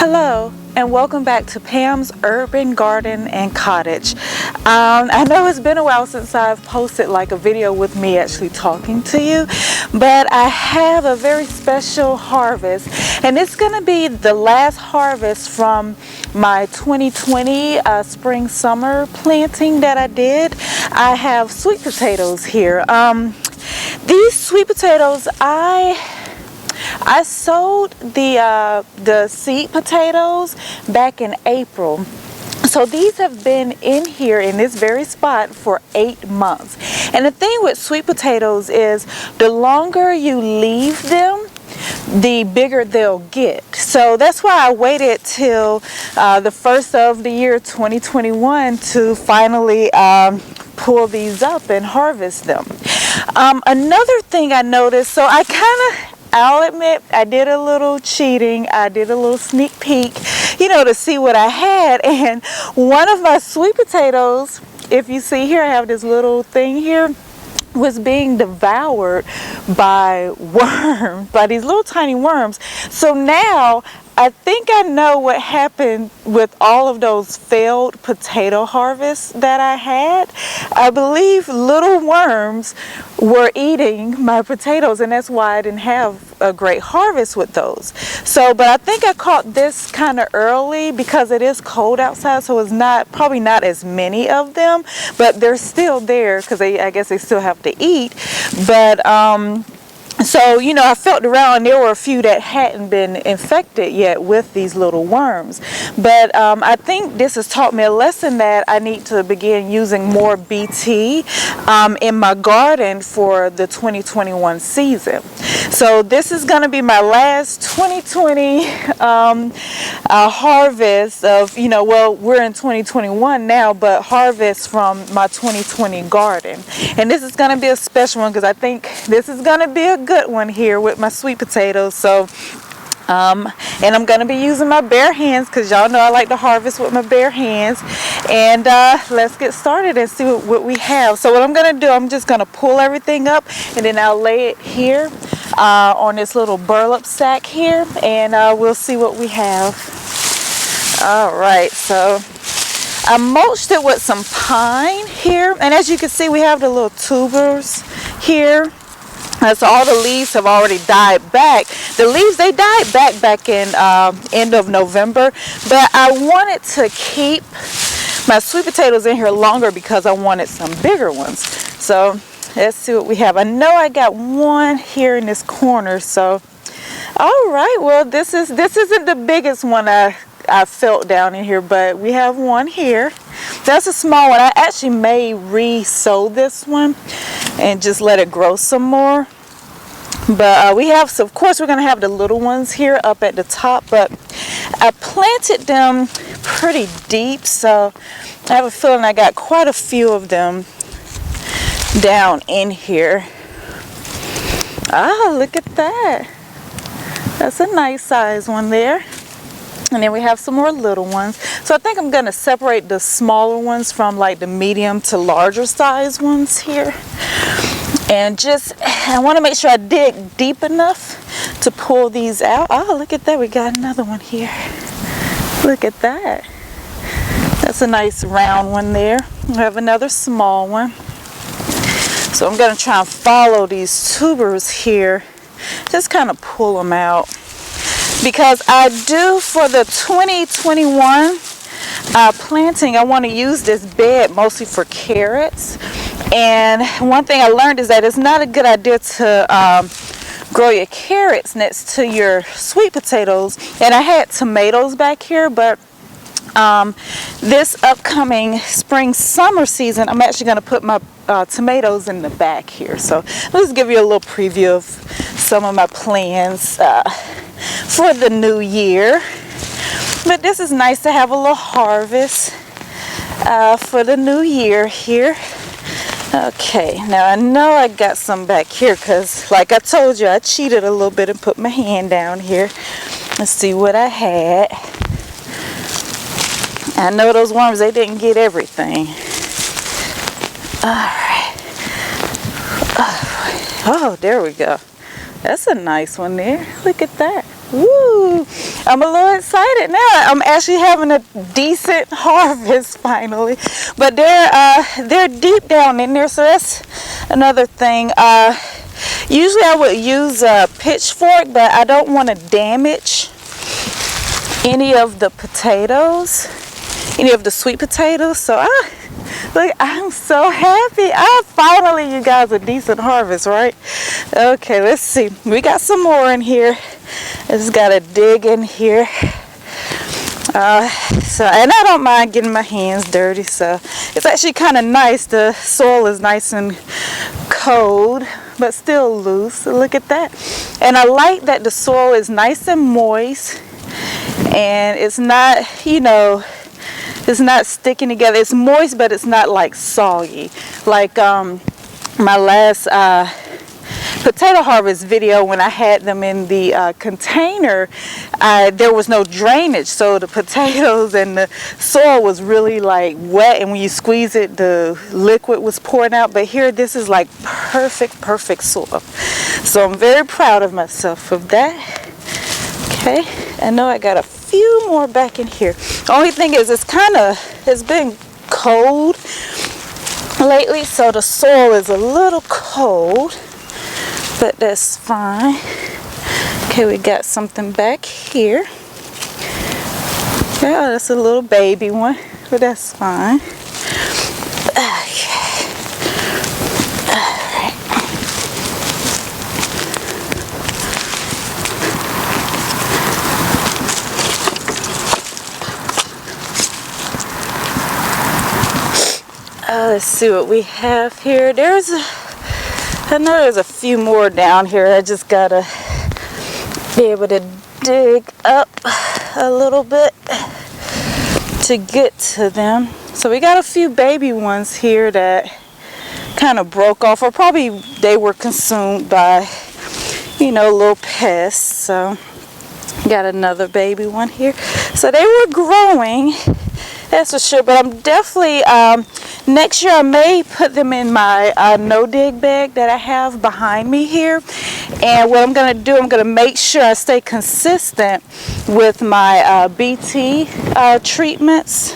Hello and welcome back to Pam's Urban Garden and Cottage. I know it's been a while since I've posted like a video with me actually talking to you, but I have a very special harvest, and it's going to be the last harvest from my 2020 spring summer planting that I did. I have sweet potatoes here. These sweet potatoes, I sowed the seed potatoes back in April. So these have been in here in this very spot for 8 months. And the thing with sweet potatoes is the longer you leave them, the bigger they'll get. So that's why I waited till the first of the year 2021 to finally pull these up and harvest them. Another thing I noticed, so I'll admit I did a little cheating. I did a little sneak peek, to see what I had. And one of my sweet potatoes, if you see here, I have this little thing here, was being devoured by worms, by these little tiny worms. So now I think I know what happened with all of those failed potato harvests that I had. I believe little worms were eating my potatoes, and that's why I didn't have a great harvest with those. So, but I think I caught this kind of early because it is cold outside, so it's probably not as many of them, but they're still there because I guess they still have to eat. But so, I felt around and there were a few that hadn't been infected yet with these little worms. But I think this has taught me a lesson that I need to begin using more BT in my garden for the 2021 season. So this is going to be my last 2020 harvest of, well, we're in 2021 now, but harvest from my 2020 garden. And this is going to be a special one because I think this is going to be a good one here with my sweet potatoes. So and I'm going to be using my bare hands because y'all know I like to harvest with my bare hands. And let's get started and see what we have. So what I'm going to do, I'm just going to pull everything up and then I'll lay it here on this little burlap sack here, and we'll see what we have. All right, so I mulched it with some pine here, and as you can see, we have the little tubers here. So all the leaves have already died back. The leaves, they died back in end of November, but I wanted to keep my sweet potatoes in here longer because I wanted some bigger ones. So let's see what we have. I know I got one here in this corner. So all right, well, this isn't the biggest one I felt down in here, but we have one here. That's a small one. I actually may re-sow this one and just let it grow some more. But we have, so of course we're going to have the little ones here up at the top, but I planted them pretty deep, so I have a feeling I got quite a few of them down in here. Ah, look at that. That's a nice size one there. And then we have some more little ones. So I think I'm going to separate the smaller ones from like the medium to larger size ones here. And I want to make sure I dig deep enough to pull these out. Oh, look at that. We got another one here. Look at that. That's a nice round one there. We have another small one. So I'm going to try and follow these tubers here. Just kind of pull them out. Because I do, for the 2021 planting, I want to use this bed mostly for carrots. And one thing I learned is that it's not a good idea to grow your carrots next to your sweet potatoes. And I had tomatoes back here, but this upcoming spring summer season, I'm actually going to put my tomatoes in the back here. So let's give you a little preview of some of my plans for the new year. But this is nice to have a little harvest for the new year here. Okay, now I know I got some back here because, like I told you, I cheated a little bit and put my hand down here. Let's see what I had. I know those worms, they didn't get everything. All right. Oh, there we go. That's a nice one there. Look at that. Woo! I'm a little excited now. I'm actually having a decent harvest finally, but they're deep down in there, so that's another thing. Usually I would use a pitchfork, but I don't want to damage any of the potatoes, any of the sweet potatoes. So look, I'm so happy. Finally, you guys, a decent harvest, right? Okay, let's see. We got some more in here. I just gotta dig in here. And I don't mind getting my hands dirty, so it's actually kind of nice. The soil is nice and cold, but still loose. So look at that. And I like that the soil is nice and moist, and it's not, it's not sticking together. It's moist, but it's not like soggy. Like my last potato harvest video, when I had them in the container, there was no drainage, so the potatoes and the soil was really like wet, and when you squeeze it, the liquid was pouring out. But here, this is like perfect soil, so I'm very proud of myself for that. Okay, I know I got a few more back in here. The only thing is, it's been cold lately, so the soil is a little cold, but that's fine. Okay, we got something back here. Yeah, that's a little baby one, but that's fine. Okay. All right. Let's see what we have here. I know there's a few more down here. I just gotta be able to dig up a little bit to get to them. So we got a few baby ones here that kind of broke off, or probably they were consumed by, little pests. So got another baby one here. So they were growing, that's for sure. But I'm definitely next year I may put them in my no-dig bag that I have behind me here. And what I'm going to do, I'm going to make sure I stay consistent with my BT treatments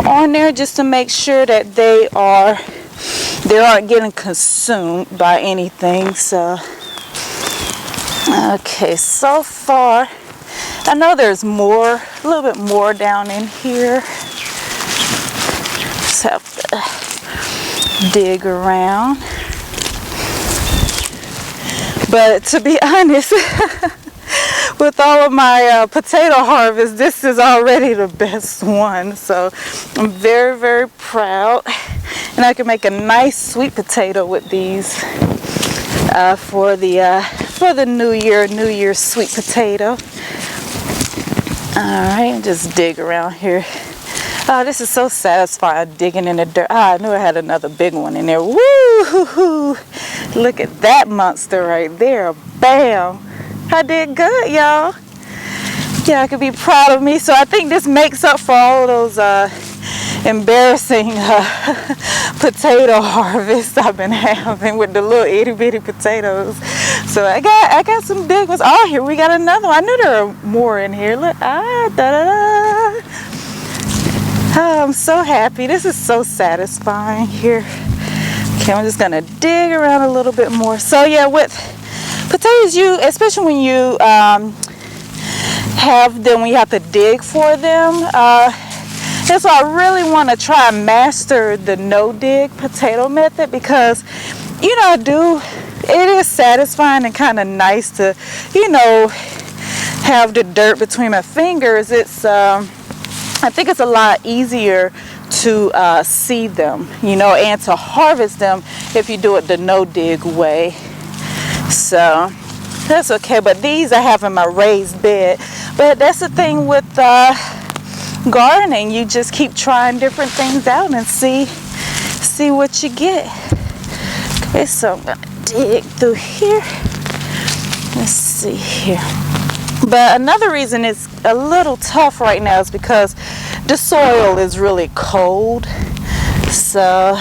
on there, just to make sure that they aren't getting consumed by anything. So, okay, so far, I know there's more, a little bit more down in here. Just have to dig around. But to be honest, with all of my potato harvest, this is already the best one. So I'm very, very proud. And I can make a nice sweet potato with these for the New Year sweet potato. All right, just dig around here. Oh, this is so satisfying, digging in the dirt. Oh, I knew I had another big one in there. Woo! Look at that monster right there. Bam! I did good, y'all. Yeah, I could be proud of me. So I think this makes up for all those embarrassing potato harvests I've been having with the little itty bitty potatoes. So I got some big ones. Oh, here we got another one. I knew there were more in here. Look, Oh, I'm so happy. This is so satisfying here. Okay, I'm just gonna dig around a little bit more. So yeah, with potatoes, especially when you have them, when you have to dig for them, that's why I really want to try and master the no-dig potato method, because it is satisfying and kind of nice to have the dirt between my fingers. I think it's a lot easier to see them, and to harvest them if you do it the no-dig way. So that's okay. But these I have in my raised bed. But that's the thing with gardening. You just keep trying different things out and see what you get. Okay, so I'm gonna dig through here. Let's see here. But another reason it's a little tough right now is because the soil is really cold. So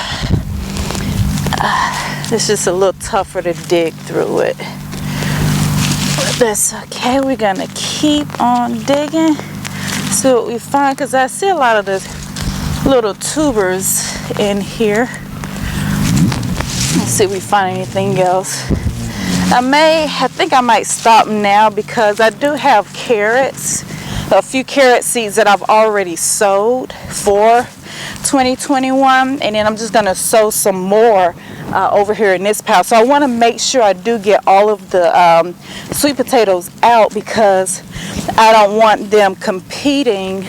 it's just a little tougher to dig through it. Let's That's okay. We're gonna keep on digging, see what we find, because I see a lot of the little tubers in here. Let's see if we find anything else. I think I might stop now because I do have carrots, a few carrot seeds that I've already sowed for 2021, and then I'm just gonna sow some more over here in this pile. So I want to make sure I do get all of the sweet potatoes out because I don't want them competing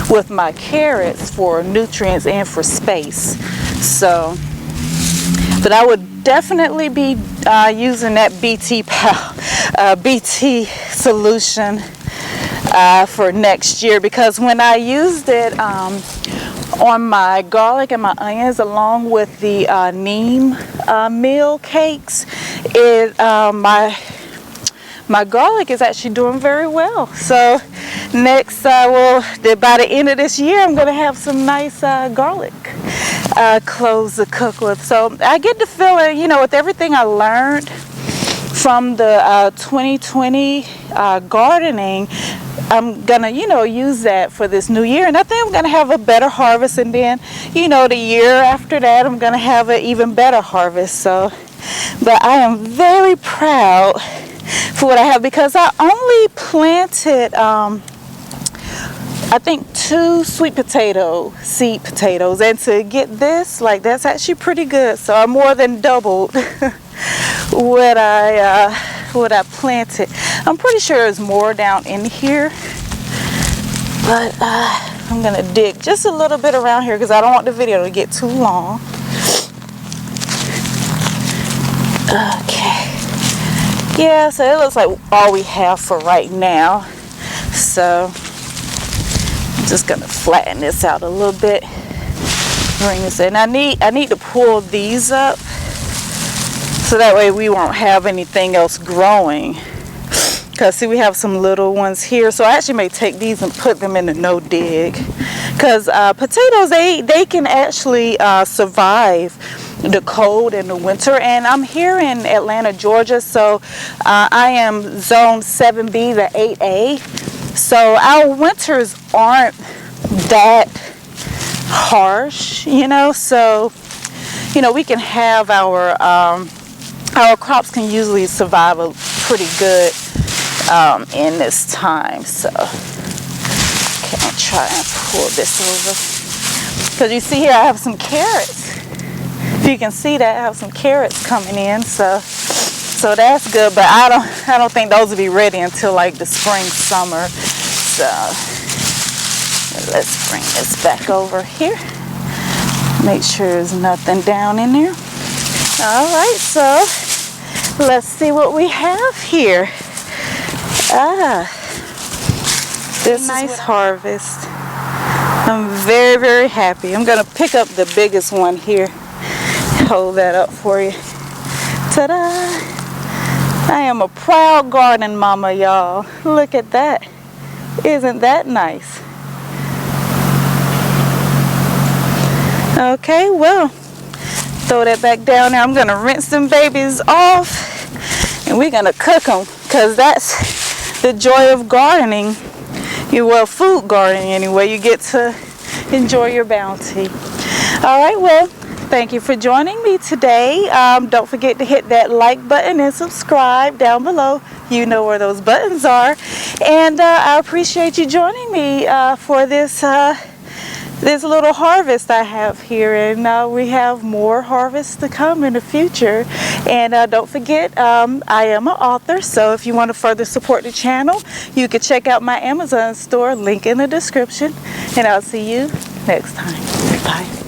with my carrots for nutrients and for space. So, but I would definitely be using that BT solution for next year, because when I used it on my garlic and my onions along with the neem meal cakes, my garlic is actually doing very well. So next, by the end of this year, I'm going to have some nice garlic cloves to cook with. So I get the feeling, you know, with everything I learned from the 2020 gardening, I'm gonna, you know, use that for this new year, and I think I'm gonna have a better harvest, and then, you know, the year after that I'm gonna have an even better harvest. So, but I am very proud for what I have, because I only planted I think 2 sweet potato seed potatoes, and to get this, like, that's actually pretty good. So I more than doubled what I planted. I'm pretty sure there's more down in here, but I'm gonna dig just a little bit around here because I don't want the video to get too long. Okay, yeah, so it looks like all we have for right now. So I'm just gonna flatten this out a little bit, bring this in. I need to pull these up so that way we won't have anything else growing, because see, we have some little ones here. So I actually may take these and put them in the no dig, because potatoes, they can actually survive the cold in the winter. And I'm here in Atlanta, Georgia, so I am zone 7B, the 8A. So our winters aren't that harsh, you know. So, you know, we can have our crops can usually survive a pretty good in this time. So, okay, I'll try and pull this over, because you see here I have some carrots. If you can see that, I have some carrots coming in. So that's good, but I don't think those will be ready until like the spring, summer. So let's bring this back over here. Make sure there's nothing down in there. All right, so let's see what we have here. This nice harvest. I'm very, very happy. I'm gonna pick up the biggest one here. Hold that up for you. Ta-da! I am a proud garden mama, y'all. Look at that. Isn't that nice? Okay, well, throw that back down there. I'm gonna rinse them babies off, and we're gonna cook them, because that's the joy of gardening. Well, food gardening anyway. You get to enjoy your bounty. All right, well, thank you for joining me today. Don't forget to hit that like button and subscribe down below. You know where those buttons are. And I appreciate you joining me for this little harvest I have here. And we have more harvests to come in the future. And don't forget, I am an author. So if you want to further support the channel, you can check out my Amazon store, link in the description. And I'll see you next time. Bye.